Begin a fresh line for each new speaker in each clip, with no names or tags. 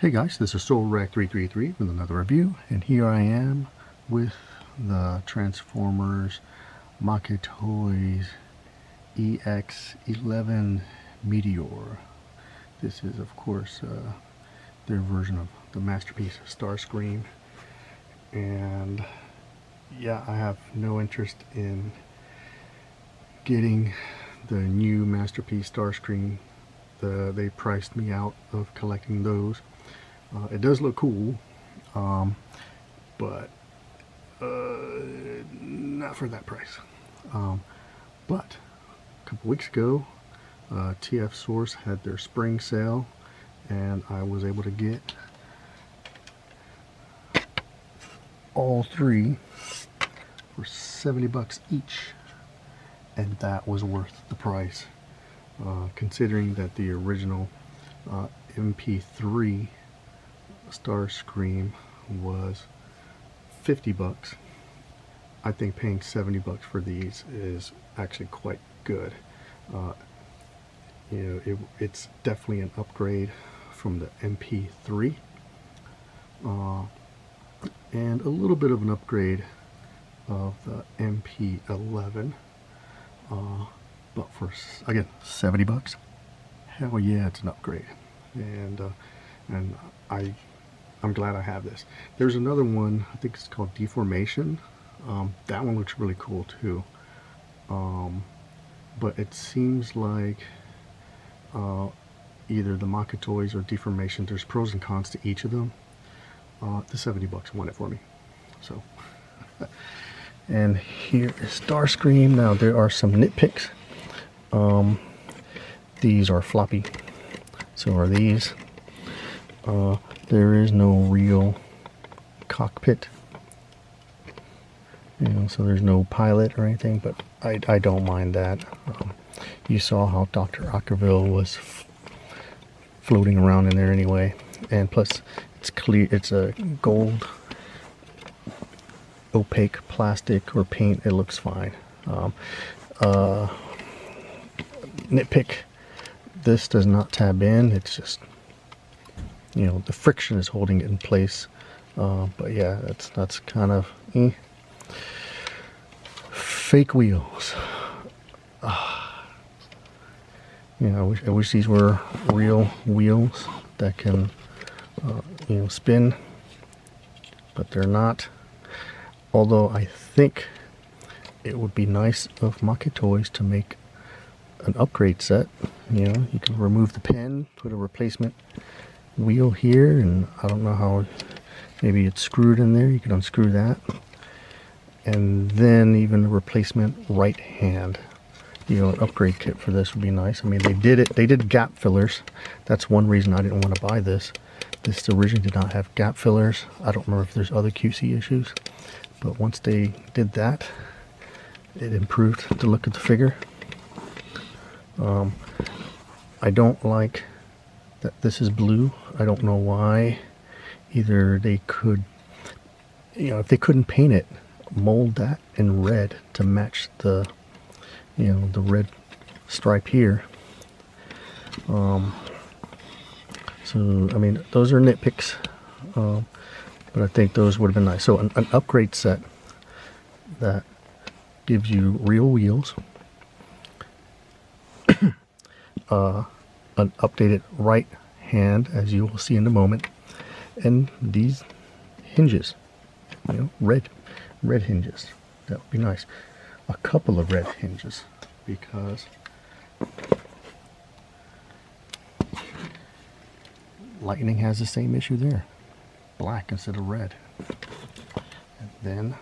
Hey guys, this is SoulRack333 with another review, and here I am with the Transformers Maketoys EX-11 Meteor. This is, of course, their version of the Masterpiece Starscream, and yeah, I have no interest in getting the new Masterpiece Starscream. They priced me out of collecting those. It does look cool, but not for that price. But a couple weeks ago, TF Source had their spring sale, and I was able to get all three for $70 each, and that was worth the price, considering that the original MP3 Starscream was $50. I think paying $70 for these is actually quite good. It's definitely an upgrade from the MP3, and a little bit of an upgrade of the MP11. But for, again, $70, hell yeah, it's an upgrade. And I'm glad I have this. There's another one, I think it's called Deformation. That one looks really cool too. But it seems like either the Maketoys or Deformation, there's pros and cons to each of them. The $70 won it for me. So, and here is Starscream. Now there are some nitpicks. These are floppy. So are these. There is no real cockpit, so there's no pilot or anything, but I don't mind that. You saw how Dr. Ockerville was floating around in there anyway, and plus it's clear, it's a gold opaque plastic or paint, it looks fine. Nitpick, this does not tab in, it's just, the friction is holding it in place. But yeah, that's kind of fake wheels. I wish these were real wheels that can spin, but they're not. Although I think it would be nice of Maketoys to make an upgrade set. You can remove the pin, put a replacement wheel here, and I don't know how, maybe it's screwed in there, you can unscrew that, and then even a replacement right hand, an upgrade kit for this would be nice. I mean, they did gap fillers. That's one reason I didn't want to buy this. This originally did not have gap fillers. I don't remember if there's other QC issues, but once they did that, it improved the look of the figure. I don't like that this is blue. I don't know why. Either they could, if they couldn't paint it, mold that in red to match the, the red stripe here. So, I mean, those are nitpicks, but I think those would have been nice. So an upgrade set that gives you real wheels, an updated right hand, as you will see in a moment, and these hinges, red hinges. That would be nice. A couple of red hinges, because Lightning has the same issue there, black instead of red. And then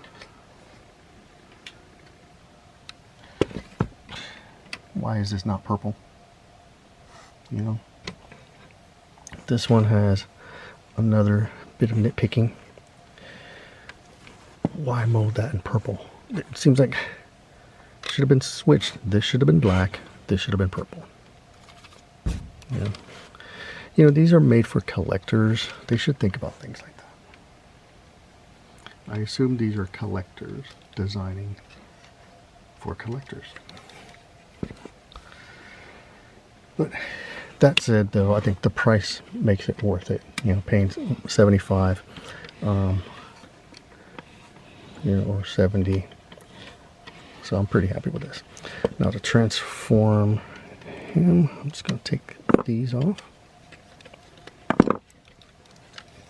why is this not purple? This one has another bit of nitpicking. Why mold that in purple? It seems like it should have been switched. This should have been black. This should have been purple. These are made for collectors. They should think about things like that. I assume these are collectors designing for collectors. But That said, though, I think the price makes it worth it. You know, paying 75, you know, or 70. So I'm pretty happy with this. Now to transform him, I'm just going to take these off.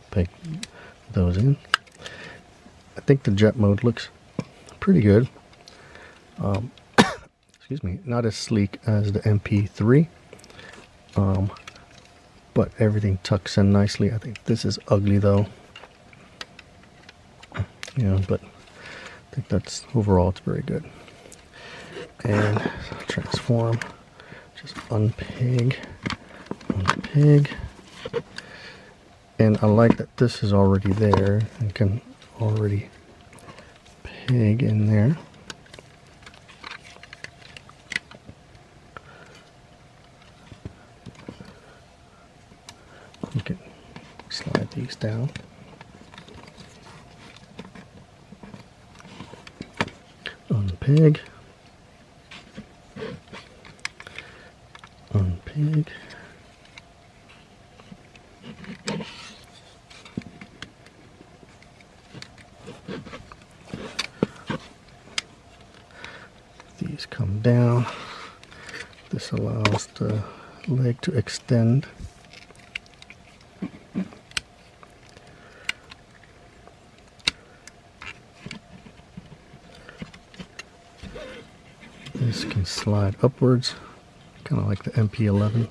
Peg those in. I think the jet mode looks pretty good. Excuse me, not as sleek as the MP3. But everything tucks in nicely. I think this is ugly though. Yeah, but I think that's overall it's very good. And transform, just unpeg, unpeg. And I like that this is already there and can already peg in there. You can slide these down. Unpeg. Unpeg. These come down. This allows the leg to extend. This can slide upwards, kind of like the MP-11.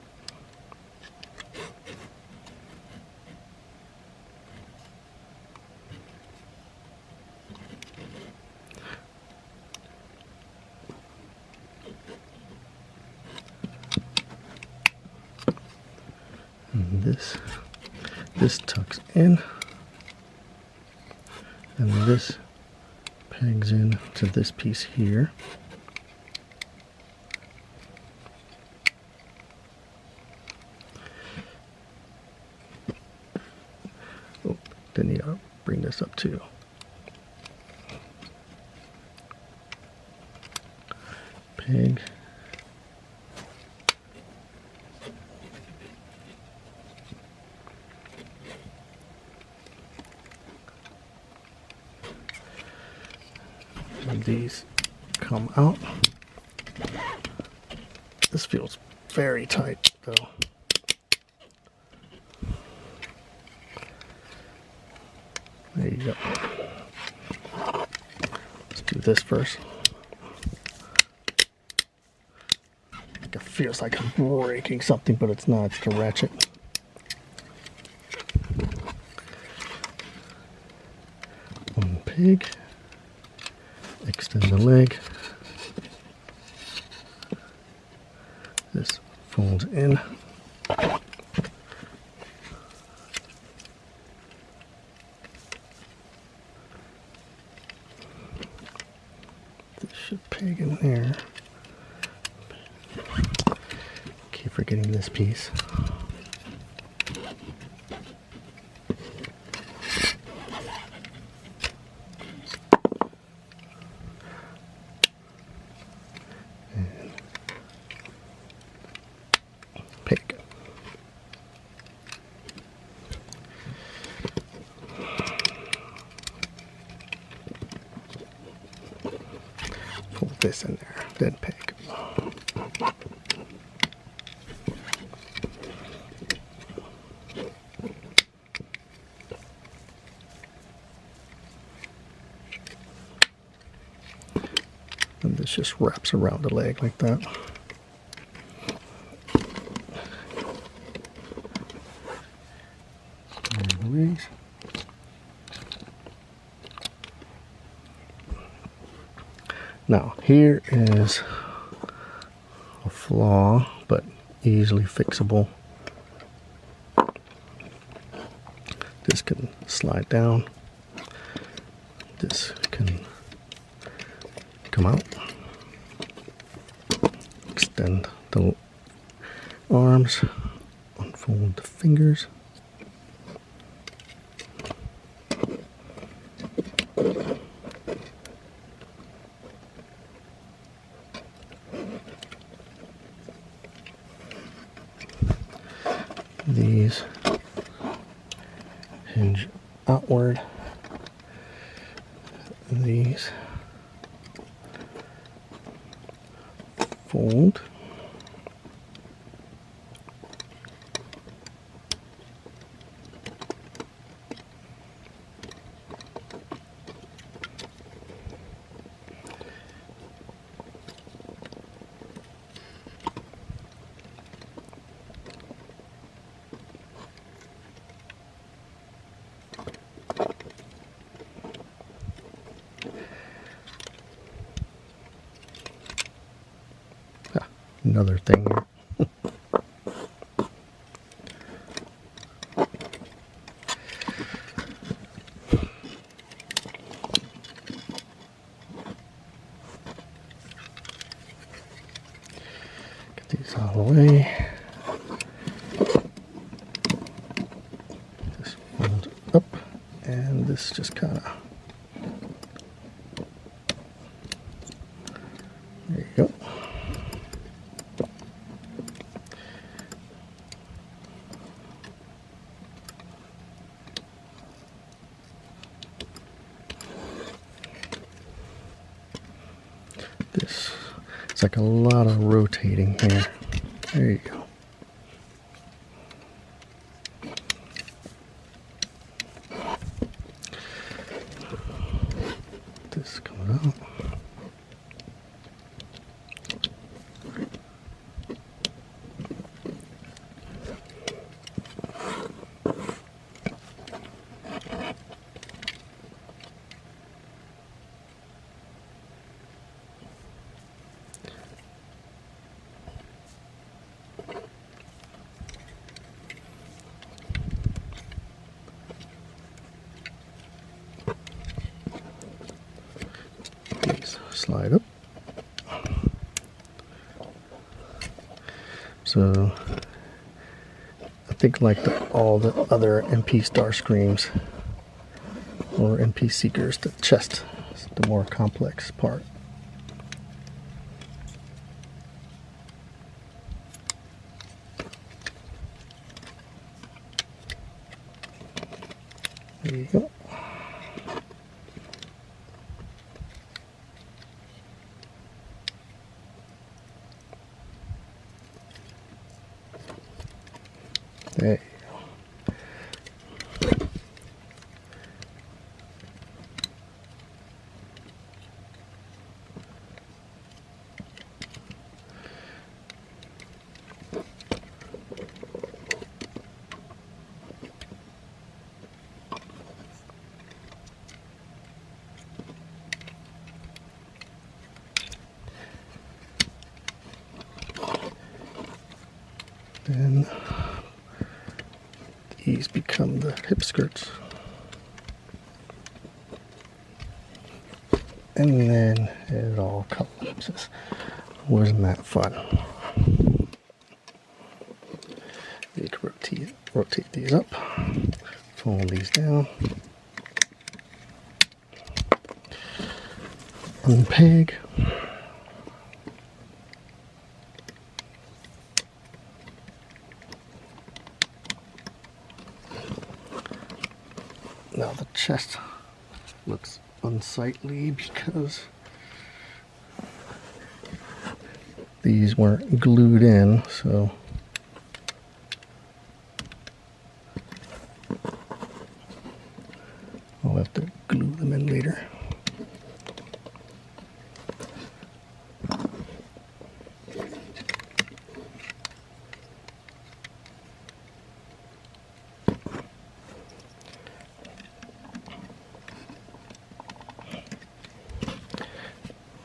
And this tucks in, and this pegs in to this piece here. Then you gotta bring this up too. Peg. And these come out. This feels very tight though. There you go. Let's do this first. It feels like I'm breaking something, but it's not. It's the ratchet. Unpeg. Extend the leg. This folds in. Should peg in there. Keep forgetting this piece. And peg. Fold this in there, then peg. And this just wraps around the leg like that. And the legs. Now, here is a flaw, but easily fixable. This can slide down. This can come out. Extend the arms. Unfold the fingers. hinge outward. And these fold. Another thing here. Get these out of the way. This folds up, and this just kind of, there you go. This, it's like a lot of rotating here. There you go. This coming out. Slide up. So I think like all the other MP Starscreams or MP Seekers, the chest is the more complex part. There you go. There you go. Then these become the hip skirts. And then it all collapses. Wasn't that fun? You can rotate these up, fold these down, unpeg. Now the chest looks unsightly because these weren't glued in, so I'll have to glue them in later.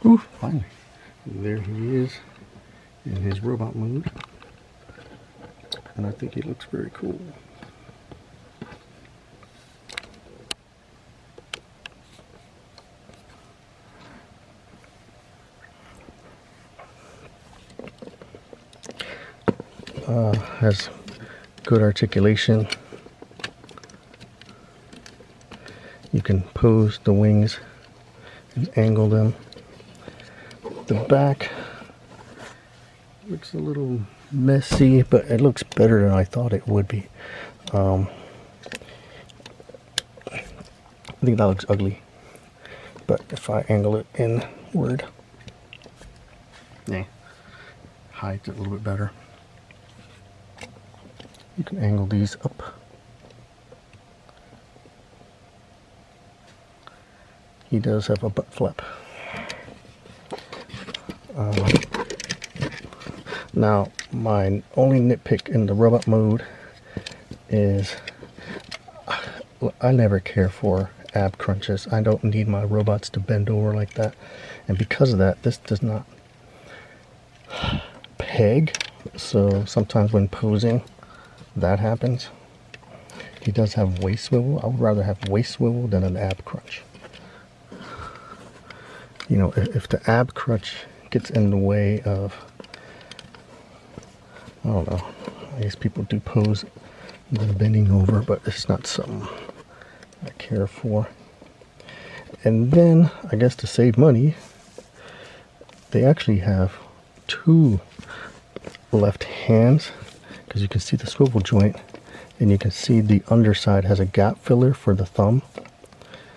Ooh, finally. There he is in his robot mode. And I think he looks very cool. Has good articulation. You can pose the wings and angle them. The back looks a little messy, but it looks better than I thought it would be. I think that looks ugly. But if I angle it inward, yeah, hides it a little bit better. You can angle these up. He does have a butt flap. Now, my only nitpick in the robot mode is I never care for ab crunches. I don't need my robots to bend over like that. And because of that, this does not peg. So sometimes when posing, that happens. He does have waist swivel. I would rather have waist swivel than an ab crunch. You know, if the ab crunch gets in the way of, I don't know, I guess people do pose the bending over, but it's not something I care for. And then, I guess to save money, they actually have two left hands, because you can see the swivel joint, and you can see the underside has a gap filler for the thumb.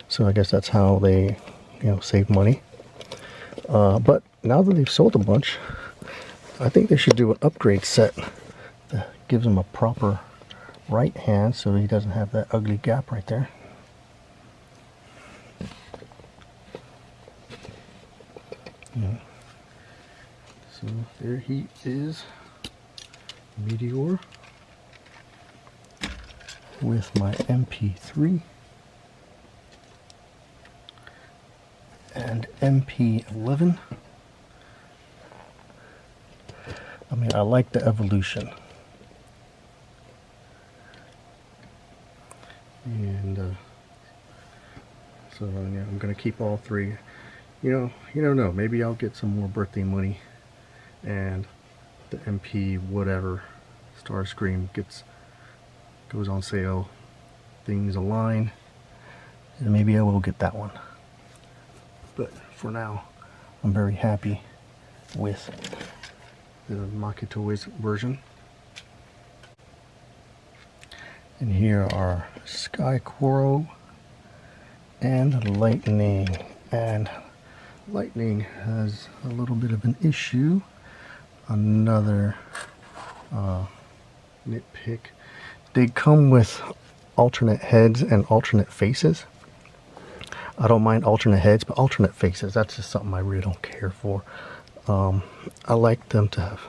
So I guess that's how they, you know, save money. But now that they've sold a bunch, I think they should do an upgrade set that gives him a proper right hand so he doesn't have that ugly gap right there. Yeah. So there he is, Meteor, with my MP3 and MP-11. I mean, I like the evolution. And so yeah, I'm gonna keep all three. You don't know, maybe I'll get some more birthday money and the MP whatever Starscream goes on sale, things align, and maybe I will get that one. But for now, I'm very happy with the Maketoys version. And here are Skycrow and Lightning. And Lightning has a little bit of an issue. Another nitpick. They come with alternate heads and alternate faces. I don't mind alternate heads, but alternate faces, that's just something I really don't care for. I like them to have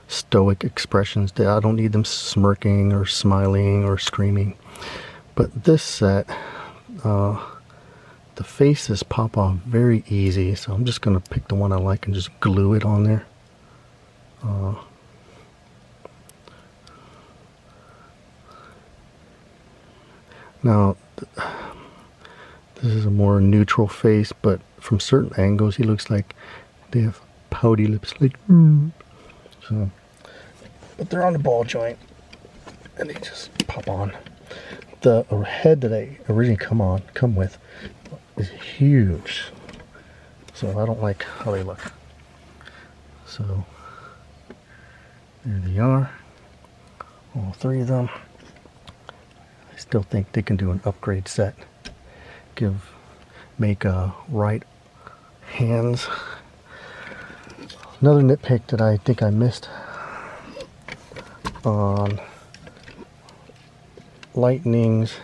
stoic expressions. I don't need them smirking or smiling or screaming. But this set, the faces pop off very easy, so I'm just going to pick the one I like and just glue it on there. Now, this is a more neutral face, but from certain angles, he looks like they have pouty lips, like so. But they're on the ball joint, and they just pop on. The head that I originally come with is huge, so I don't like how they look. So there they are, all three of them. I still think they can do an upgrade set. Make right hands. Another nitpick that I think I missed on Lightning's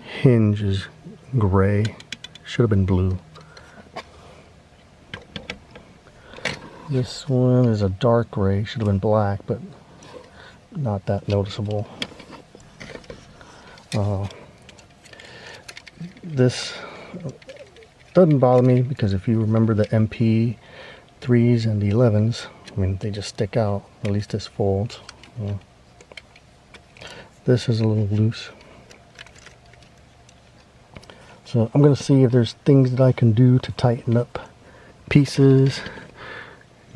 hinge is gray. Should have been blue. This one is a dark gray. Should have been black, but not that noticeable. This doesn't bother me because if you remember the MP3s and the 11s, I mean, they just stick out. At least this folds. This is a little loose. So I'm going to see if there's things that I can do to tighten up pieces,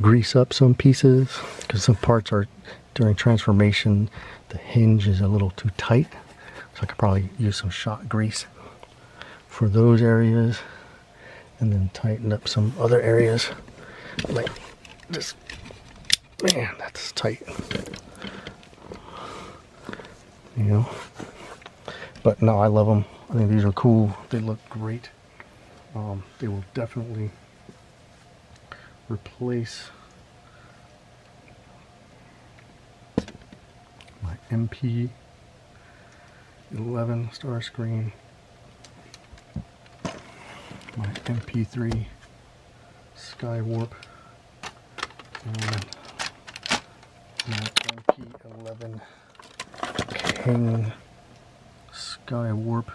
grease up some pieces, because some parts are, during transformation, the hinge is a little too tight. So I could probably use some shot grease for those areas, and then tighten up some other areas. Like this, man, that's tight. You know, but no, I love them. I think these are cool. They look great. They will definitely replace my MP-11 star screen, my MP3 Sky Warp, and my MP-11 King Sky Warp.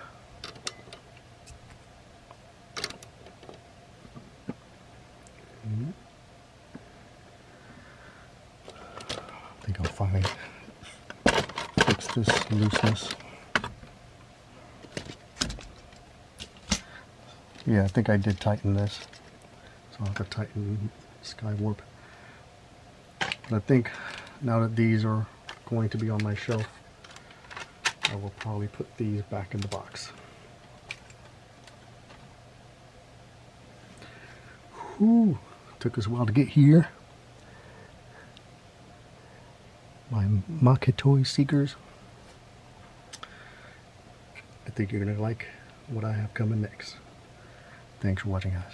I think I'll finally fix this looseness. Yeah, I think I did tighten this, so I'll have to tighten Sky Warp. But I think now that these are going to be on my shelf, I will probably put these back in the box. Whew, took us a while to get here. My Maketoys Seekers. I think you're going to like what I have coming next. Thanks for watching, guys.